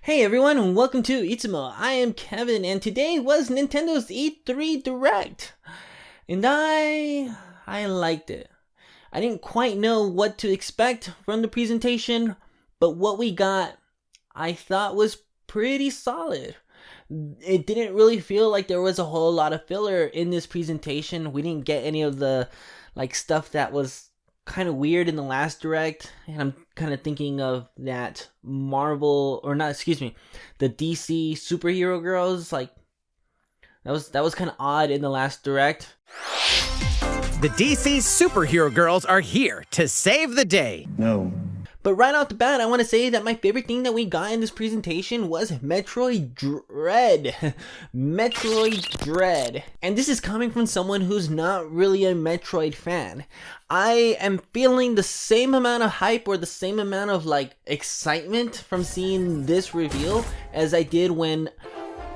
Hey everyone, and welcome to Itsumo. I am Kevin, and today was Nintendo's E3 Direct, and I liked it. I didn't quite know what to expect from the presentation, but what we got, I thought was pretty solid. It didn't really feel like there was a whole lot of filler in this presentation. We didn't get any of the stuff that was kind of weird in the last direct, and I'm kind of thinking of that Marvel, or not, excuse me, the DC superhero girls. Like that was kind of odd in the last direct. The DC superhero girls are here to save the day. No. But right off the bat, I want to say that my favorite thing that we got in this presentation was Metroid Dread. Metroid Dread. And this is coming from someone who's not really a Metroid fan. I am feeling the same amount of hype or the same amount of excitement from seeing this reveal as I did when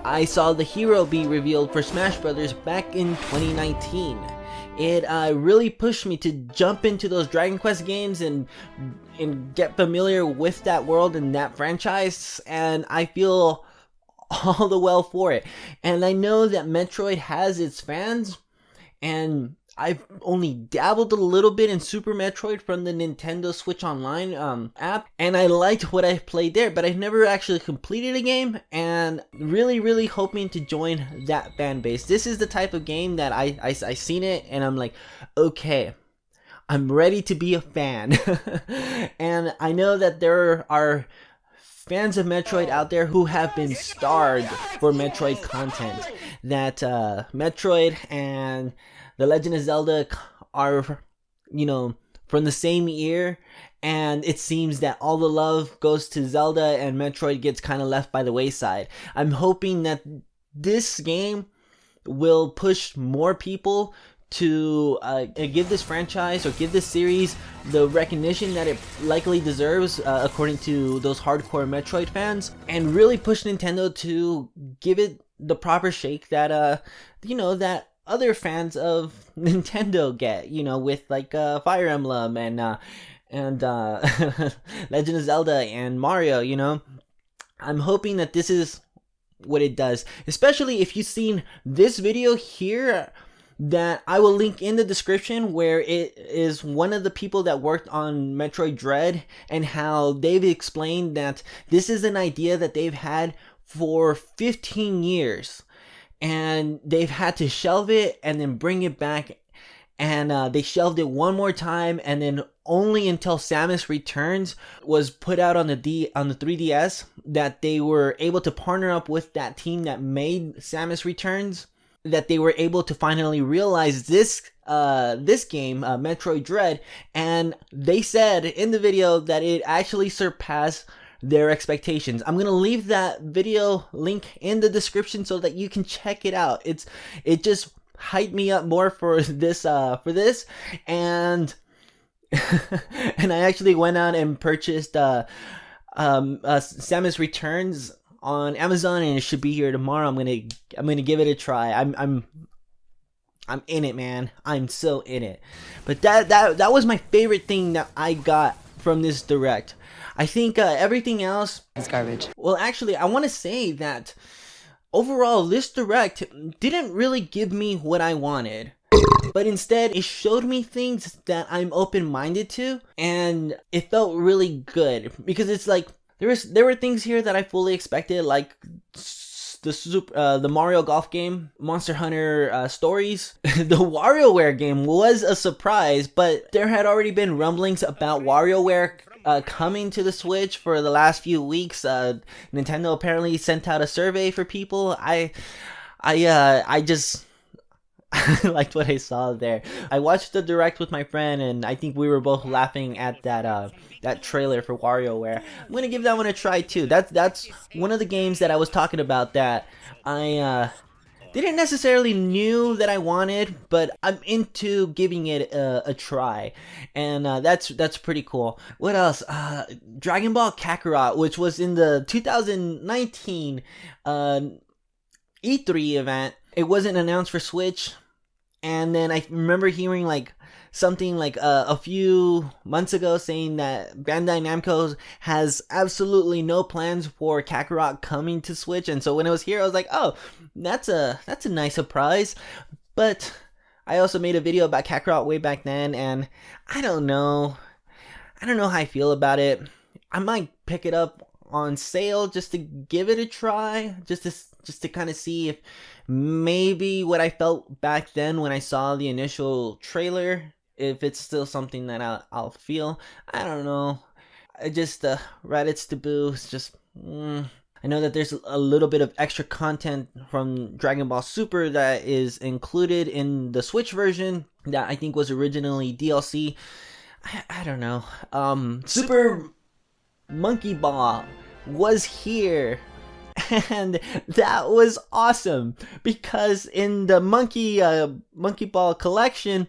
I saw the hero be revealed for Smash Bros. Back in 2019. It really pushed me to jump into those Dragon Quest games and get familiar with that world and that franchise, and I feel all the well for it. And I know that Metroid has its fans, and I've only dabbled a little bit in Super Metroid from the Nintendo Switch Online app, and I liked what I played there, but I've never actually completed a game, and really hoping to join that fan base. This is the type of game that I seen it, and I'm like, okay, I'm ready to be a fan. And I know that there are fans of Metroid out there who have been starved for Metroid content. That Metroid and The Legend of Zelda are, from the same year, and it seems that all the love goes to Zelda and Metroid gets kind of left by the wayside. I'm hoping that this game will push more people to give this franchise or give this series the recognition that it likely deserves, according to those hardcore Metroid fans, and really push Nintendo to give it the proper shake that that other fans of Nintendo get, with Fire Emblem and Legend of Zelda and Mario. I'm hoping that this is what it does, especially if you've seen this video here that I will link in the description, where it is one of the people that worked on Metroid Dread, and how they've explained that this is an idea that they've had for 15 years. And they've had to shelve it and then bring it back, and they shelved it one more time, and then only until Samus Returns was put out on the 3DS that they were able to partner up with that team that made Samus Returns, that they were able to finally realize this game, Metroid Dread, and they said in the video that it actually surpassed their expectations. I'm gonna leave that video link in the description so that you can check it out. It just hyped me up more for this, and and I actually went out and purchased Samus Returns on Amazon, and it should be here tomorrow. I'm gonna give it a try. I'm in it, man. I'm so in it. But that was my favorite thing that I got from this direct. I think everything else is garbage. Well, actually, I want to say that overall, this direct didn't really give me what I wanted, but instead it showed me things that I'm open-minded to, and it felt really good, because it's like there were things here that I fully expected, like the Mario Golf game, Monster Hunter Stories. The WarioWare game was a surprise, but there had already been rumblings about WarioWare coming to the Switch for the last few weeks. Nintendo apparently sent out a survey for people. I just liked what I saw there. I watched the direct with my friend, and I think we were both laughing at that trailer for WarioWare. I'm gonna give that one a try too. That's one of the games that I was talking about that I didn't necessarily knew that I wanted, but I'm into giving it a try, and that's pretty cool. What else? Dragon Ball Kakarot, which was in the 2019 E3 event. It wasn't announced for Switch. And then I remember hearing like something like a few months ago saying that Bandai Namco has absolutely no plans for Kakarot coming to Switch. And so when it was here, I was like, oh, that's a nice surprise. But I also made a video about Kakarot way back then, and I don't know how I feel about it. I might pick it up on sale just to give it a try, just to kind of see if maybe what I felt back then when I saw the initial trailer, if it's still something that I'll feel. I don't know. I just Raditz debut is just. I know that there's a little bit of extra content from Dragon Ball Super that is included in the Switch version that I think was originally DLC. I don't know. Super Monkey Ball was here. And that was awesome because in the Monkey Ball collection,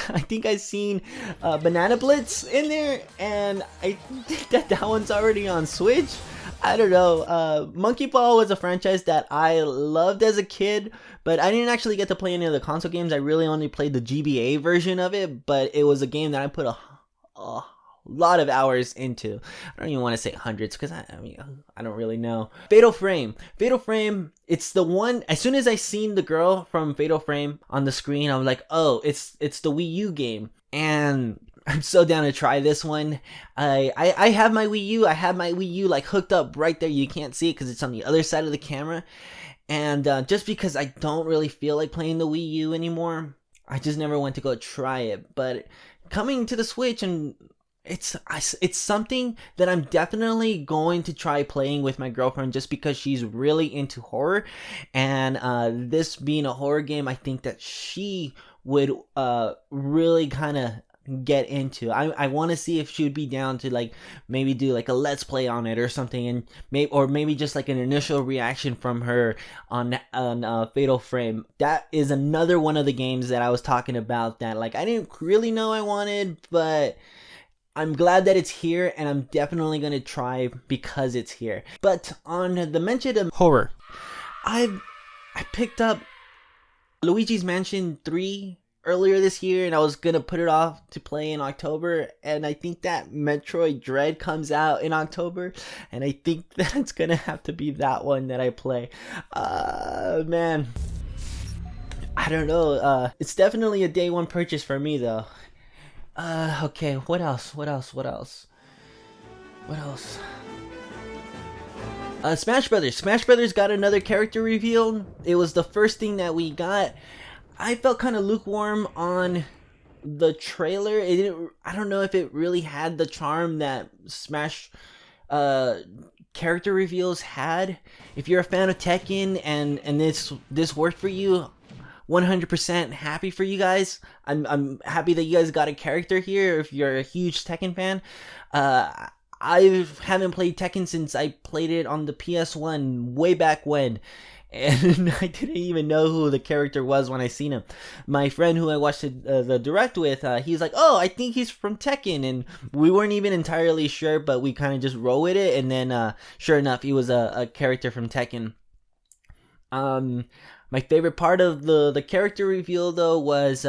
I think I've seen Banana Blitz in there, and I think that one's already on Switch. I don't know. Monkey Ball was a franchise that I loved as a kid, but I didn't actually get to play any of the console games. I really only played the GBA version of it, but it was a game that I put a lot of hours into. I don't even want to say hundreds because I mean I don't really know. Fatal Frame, it's the one. As soon as I seen the girl from Fatal Frame on the screen, I was like, oh, it's the Wii U game, and I'm so down to try this one. I have my Wii U. I have my Wii U like hooked up right there. You can't see it because it's on the other side of the camera, and just because I don't really feel like playing the Wii U anymore, I just never went to go try it. But coming to the Switch, and it's something that I'm definitely going to try playing with my girlfriend just because she's really into horror, and this being a horror game, I think that she would really kind of get into. I want to see if she would be down to like maybe do like a let's play on it or something, and maybe just like an initial reaction from her on Fatal Frame. That is another one of the games that I was talking about that like I didn't really know I wanted, but I'm glad that it's here, and I'm definitely going to try because it's here. But on the mention of horror, I picked up Luigi's Mansion 3 earlier this year, and I was going to put it off to play in October, and I think that Metroid Dread comes out in October, and I think that it's going to have to be that one that I play. Man, I don't know. It's definitely a day one purchase for me, though. Okay, what else? Smash Brothers got another character reveal. It was the first thing that we got. I felt kind of lukewarm on the trailer. I don't know if it really had the charm that Smash character reveals had. If you're a fan of Tekken and this worked for you, 100% happy for you guys. I'm happy that you guys got a character here if you're a huge Tekken fan. I haven't played Tekken since I played it on the PS1 way back when, and I didn't even know who the character was when I seen him. My friend who I watched the direct with, he's like, oh, I think he's from Tekken, and we weren't even entirely sure, but we kind of just roll with it, and then sure enough, he was a character from Tekken. My favorite part of the character reveal though was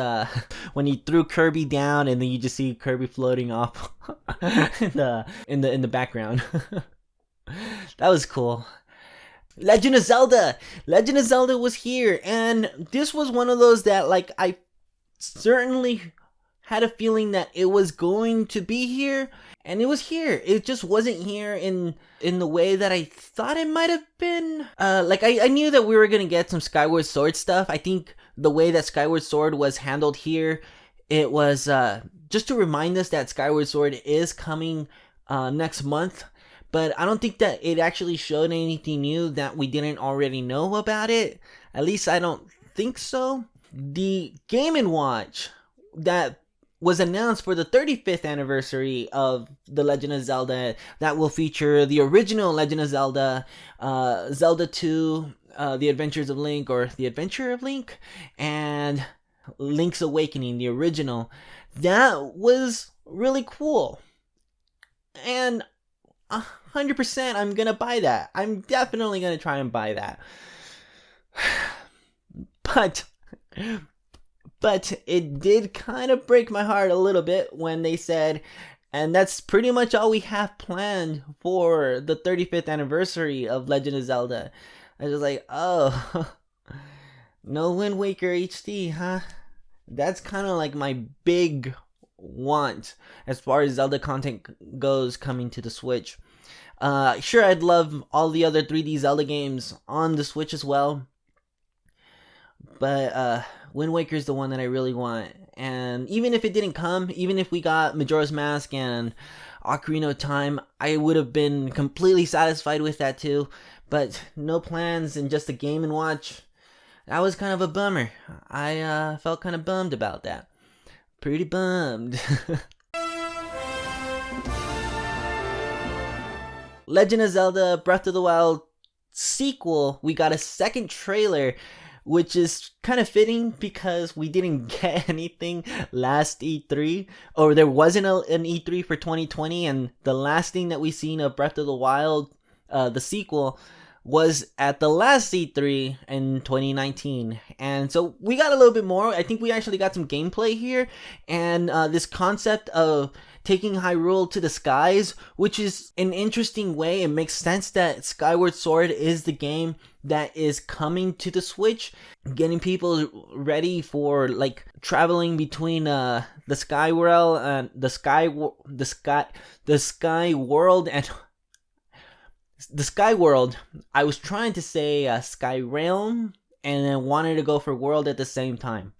when he threw Kirby down and then you just see Kirby floating off in the background. That was cool. Legend of Zelda was here, and this was one of those that like I certainly had a feeling that it was going to be here, and it was here. It just wasn't here in the way that I thought it might have been. Like I knew that we were gonna get some Skyward Sword stuff. I think the way that Skyward Sword was handled here, it was just to remind us that Skyward Sword is coming next month. But I don't think that it actually showed anything new that we didn't already know about it. At least I don't think so. The Game & Watch that was announced for the 35th anniversary of The Legend of Zelda that will feature the original Legend of Zelda, Zelda 2, The Adventures of Link, or The Adventure of Link, and Link's Awakening, the original. That was really cool. And 100% I'm gonna buy that. I'm definitely gonna try and buy that. But But it did kind of break my heart a little bit when they said, and that's pretty much all we have planned for the 35th anniversary of Legend of Zelda. I was like, oh, no Wind Waker HD, huh? That's kind of like my big want as far as Zelda content goes coming to the Switch. Sure, I'd love all the other 3D Zelda games on the Switch as well, but Wind Waker is the one that I really want. And even if it didn't come, even if we got Majora's Mask and Ocarina of Time, I would have been completely satisfied with that too. But no plans and just a Game & Watch, that was kind of a bummer. I felt kind of bummed about that. Pretty bummed. Legend of Zelda Breath of the Wild sequel, we got a second trailer, which is kind of fitting because we didn't get anything last E3, or there wasn't an E3 for 2020, and the last thing that we seen of Breath of the Wild, the sequel, was at the last E3 in 2019. And so we got a little bit more. I think we actually got some gameplay here, and this concept of taking Hyrule to the skies, which is an interesting way. It makes sense that Skyward Sword is the game that is coming to the Switch, getting people ready for like traveling between the Sky World and the Sky World and the Sky World. I was trying to say Sky Realm, and then wanted to go for World at the same time,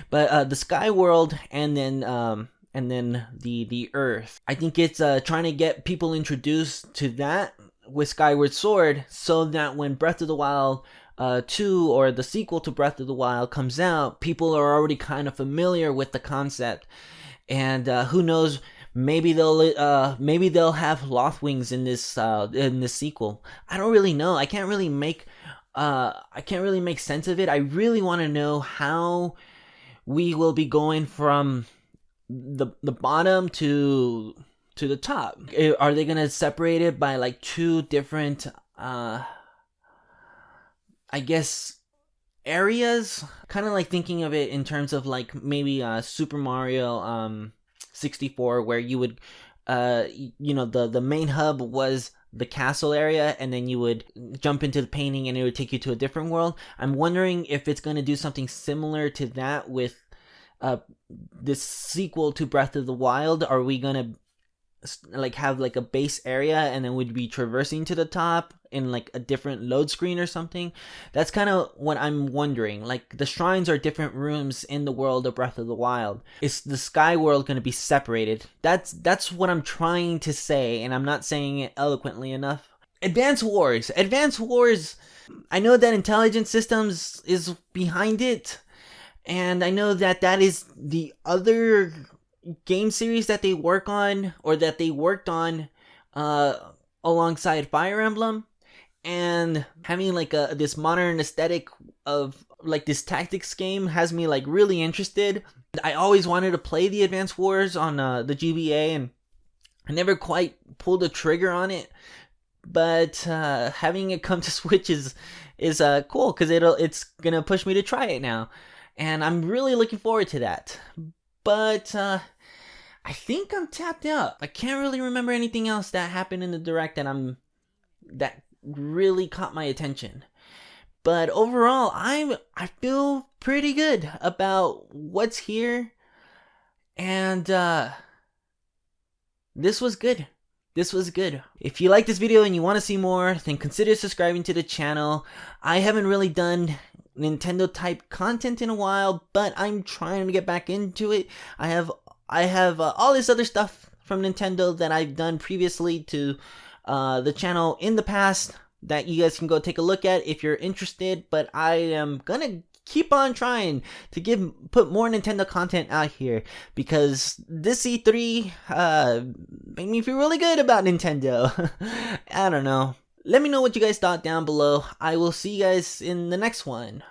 but the Sky World and then the Earth. I think it's trying to get people introduced to that with Skyward Sword, so that when Breath of the Wild 2 or the sequel to Breath of the Wild comes out, people are already kind of familiar with the concept. And who knows, maybe they'll have Lothwings in this sequel. I don't really know. I can't really make sense of it. I really want to know how we will be going from the bottom to the top. Are they gonna separate it by like two different I guess areas? Kind of like thinking of it in terms of like maybe Super Mario 64, where you would the main hub was the castle area, and then you would jump into the painting and it would take you to a different world. I'm wondering if it's going to do something similar to that with this sequel to Breath of the Wild. Are we gonna like have like a base area and then we'd be traversing to the top in like a different load screen or something? That's kind of what I'm wondering. Like, the shrines are different rooms in the world of Breath of the Wild. Is the Sky World going to be separated? That's what I'm trying to say, and I'm not saying it eloquently enough. Advance Wars. I know that Intelligent Systems is behind it, and I know that is the other game series that they work on, or that they worked on alongside Fire Emblem. And having like this modern aesthetic of like this tactics game has me like really interested. I always wanted to play the Advance Wars on the GBA, and I never quite pulled the trigger on it. But having it come to Switch is cool, because it's gonna push me to try it now, and I'm really looking forward to that. But I think I'm tapped out. I can't really remember anything else that happened in the Direct that really caught my attention. But overall, I feel pretty good about what's here, and this was good. If you like this video and you want to see more, then consider subscribing to the channel. I haven't really done Nintendo type content in a while, but I'm trying to get back into it. I have all this other stuff from Nintendo that I've done previously to the channel in the past that you guys can go take a look at if you're interested. But I am gonna keep on trying to put more Nintendo content out here, because this E3 made me feel really good about Nintendo. I don't know. Let me know what you guys thought down below. I will see you guys in the next one.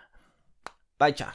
Bye, cha.